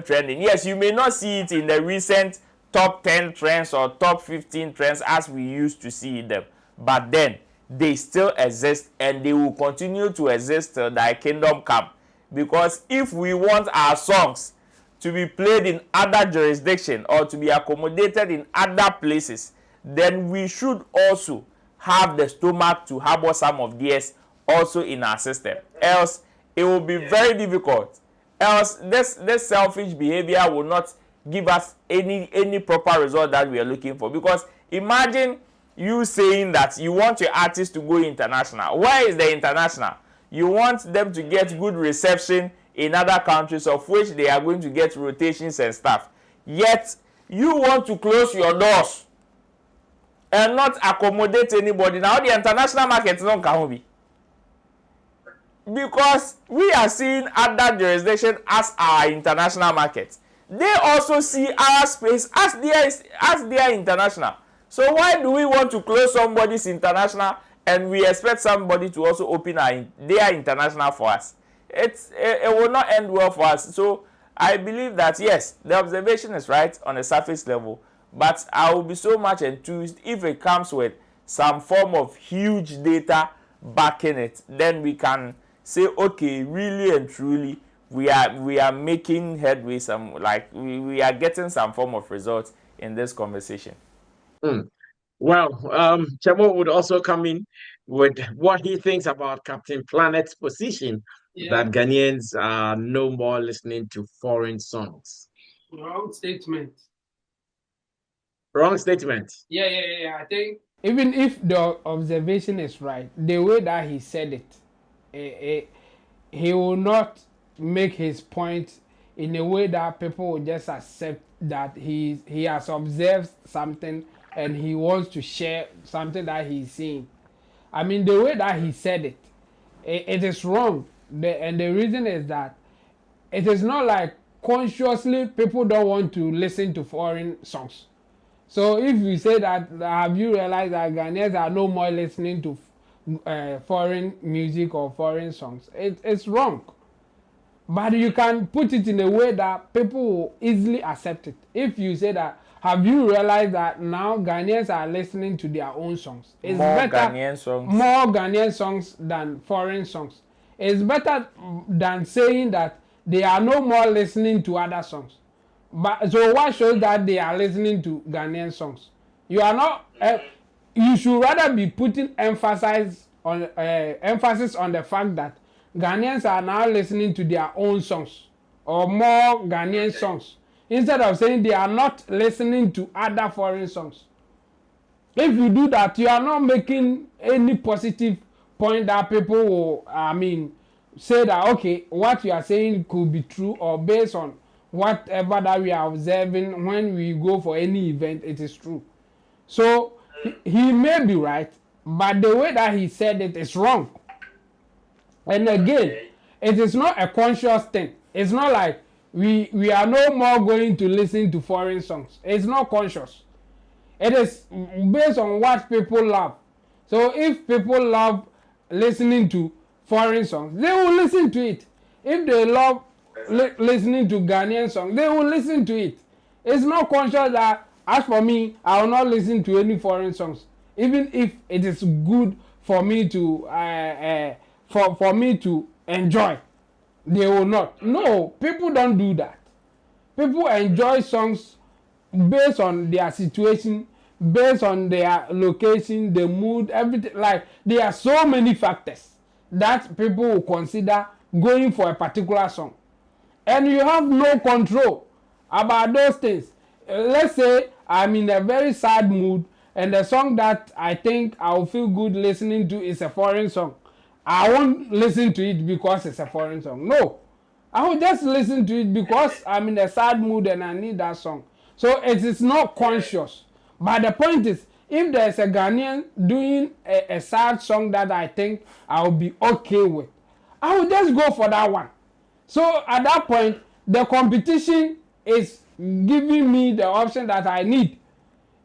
trending. Yes, you may not see it in the recent top 10 trends or top 15 trends as we used to see them, but then they still exist, and they will continue to exist till thy kingdom come. Because if we want our songs to be played in other jurisdictions or to be accommodated in other places, then we should also have the stomach to harbor some of theirs also in our system. Else it will be very difficult. Else this selfish behavior will not give us any proper result that we are looking for. Because imagine you saying that you want your artist to go international. Where is the international? You want them to get good reception in other countries, of which they are going to get rotations and stuff. Yet you want to close your doors and not accommodate anybody. Now the international market don't come. Because we are seeing other jurisdictions as our international market. They also see our space as their international. So why do we want to close somebody's international and we expect somebody to also open their international for us? It will not end well for us. So I believe that yes, the observation is right on a surface level, but I will be so much enthused if it comes with some form of huge data backing it. Then we can say, okay, really and truly, we are making headway. We are getting some form of results in this conversation. Well, Chemo would also come in with what he thinks about Captain Planet's position that Ghanaians are no more listening to foreign songs. Wrong statement. Wrong statement. Yeah. I think even if the observation is right, the way that he said it, he will not make his point in a way that people will just accept that he has observed something and he wants to share something that he's seeing. I mean, the way that he said it, it is wrong. And the reason is that it is not like consciously people don't want to listen to foreign songs. So if you say that, have you realized that Ghanaians are no more listening to foreign music or foreign songs? It's wrong. but you can put it in a way that people will easily accept it. If you say that, have you realized that now Ghanaians are listening to their own songs? It's More better, Ghanaian songs. more Ghanaian songs than foreign songs. It's better than saying that they are no more listening to other songs. But so what shows that they are listening to Ghanaian songs? You are not. You should rather be putting emphasis on the fact that Ghanaians are now listening to their own songs or more Ghanaian songs instead of saying they are not listening to other foreign songs. If you do that, you are not making any positive point that people will, say that, okay, what you are saying could be true, or based on whatever that we are observing when we go for any event, it is true. So he may be right, but the way that he said it is wrong. And again, it is not a conscious thing. It's not like we are no more going to listen to foreign songs. It's not conscious. It is based on what people love. So if people love listening to foreign songs, they will listen to it. If they love listening to Ghanaian songs, they will listen to it. It's not conscious that, as for me, I will not listen to any foreign songs, even if it is good for me to for me to enjoy. They will not. No, people don't do that. People enjoy songs based on their situation, based on their location, the mood, everything. Like, there are so many factors that people will consider going for a particular song, and you have no control about those things. Let's say I'm in a very sad mood, and the song that I think I will feel good listening to is a foreign song. I won't listen to it because it's a foreign song. No, I will just listen to it because I'm in a sad mood and I need that song. So it is not conscious. But the point is, if there's a Ghanaian doing a sad song that I think I will be okay with, I will just go for that one. So at that point, the competition is giving me the option that I need.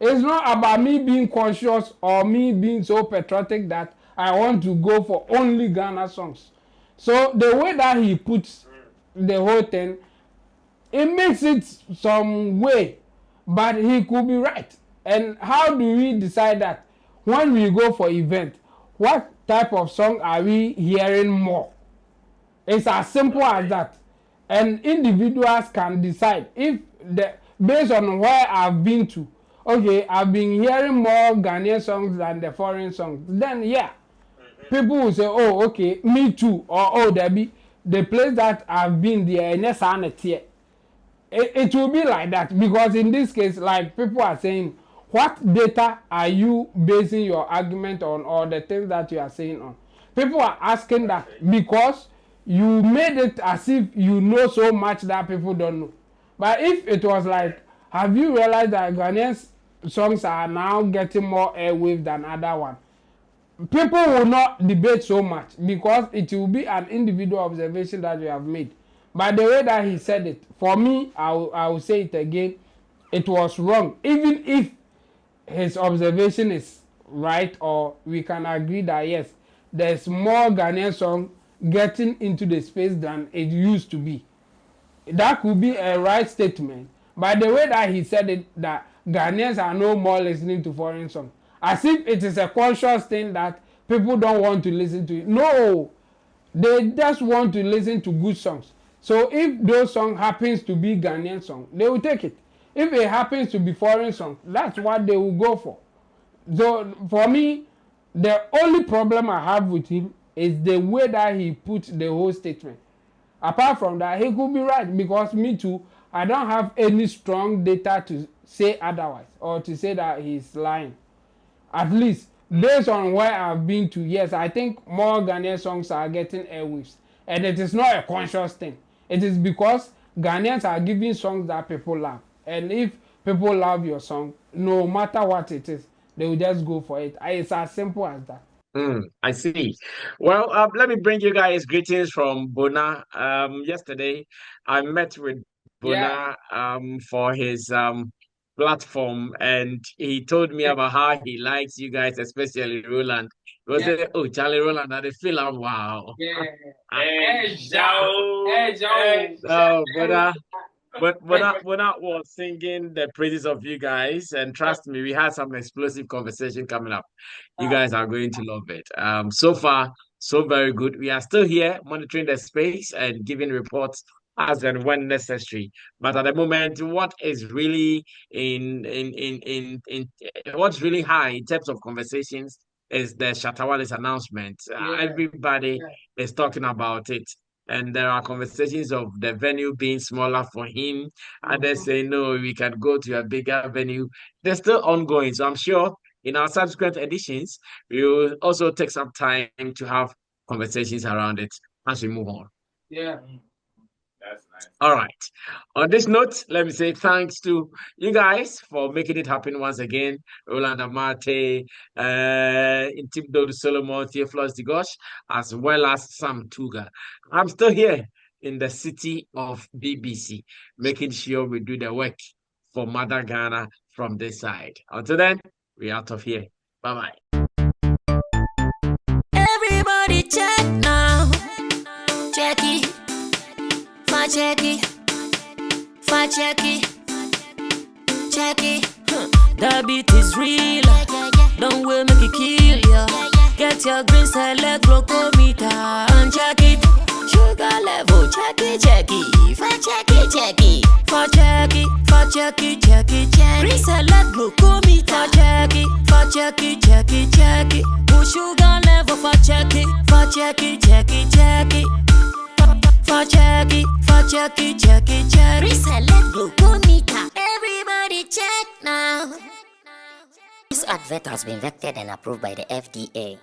It's not about me being conscious or me being so patriotic that I want to go for only Ghana songs. So the way that he puts the whole thing, it makes it some way, but he could be right. And how do we decide that? When we go for event, what type of song are we hearing more? It's as simple as that. And individuals can decide if based on where I've been to, okay, I've been hearing more Ghanaian songs than the foreign songs. Then yeah, people will say, oh, okay, me too, or oh, Debbie, the place that I've been there, it will be like that, because in this case, like people are saying, what data are you basing your argument on, or the things that you are saying on? People are asking that because you made it as if you know so much that people don't know. But if it was like, have you realized that Ghanaian songs are now getting more airwaves than other ones? People will not debate so much because it will be an individual observation that you have made. But the way that he said it, for me, I will say it again, it was wrong. Even if his observation is right, or we can agree that yes, there's more Ghanaian song getting into the space than it used to be. That could be a right statement. But the way that he said it, that Ghanaians are no more listening to foreign songs, as if it is a conscious thing that people don't want to listen to it. No, they just want to listen to good songs. So if those songs happens to be Ghanaian song, they will take it. If it happens to be foreign song, that's what they will go for. So for me, the only problem I have with him is the way that he put the whole statement. Apart from that, he could be right, because me too, I don't have any strong data to say otherwise, or to say that he's lying. At least based on where I've been to, yes, I think more Ghanaian songs are getting airwaves, and it is not a conscious thing. It is because Ghanaians are giving songs that people love, and if people love your song, no matter what it is, they will just go for it. It's as simple as that. I see. Well, let me bring you guys greetings from Bona. Yesterday, I met with Yeah. Bona for his platform, and he told me about how he likes you guys, especially Roland. Because oh, Charlie Roland, and they feel like, wow. Hey, Joe. No, but when I was singing the praises of you guys, and trust me, we had some explosive conversation coming up. You guys are going to love it. So far, so very good. We are still here monitoring the space and giving reports as and when necessary. But at the moment, what is really in what's really high in terms of conversations is the Shatawale's announcement. Everybody is talking about it. And there are conversations of the venue being smaller for him. Others say, no, we can go to a bigger venue. They're still ongoing. So I'm sure in our subsequent editions, we will also take some time to have conversations around it as we move on. That's nice. All right. On this note, let me say thanks to you guys for making it happen once again. Roland Amate, Intimdo Solomon, Theophilus Digosh, as well as Sam Tuga. I'm still here in the city of BBC, making sure we do the work for Mother Ghana from this side. Until then, we're out of here. Bye-bye. Everybody check now. Check it. Check it, check it, check it. The beat is real. Don't wait, make it kill ya. Get your green select glucometer and check it. Sugar level, check it, check it. Check it, check it. Check it, check it, check it, check it. Green select glucometer. Check it, check it, check it, check it. Sugar level, check it, check it, check it, check it. Check it, check it, check it. Reselect glucometer. Everybody check now. This advert has been vetted and approved by the FDA.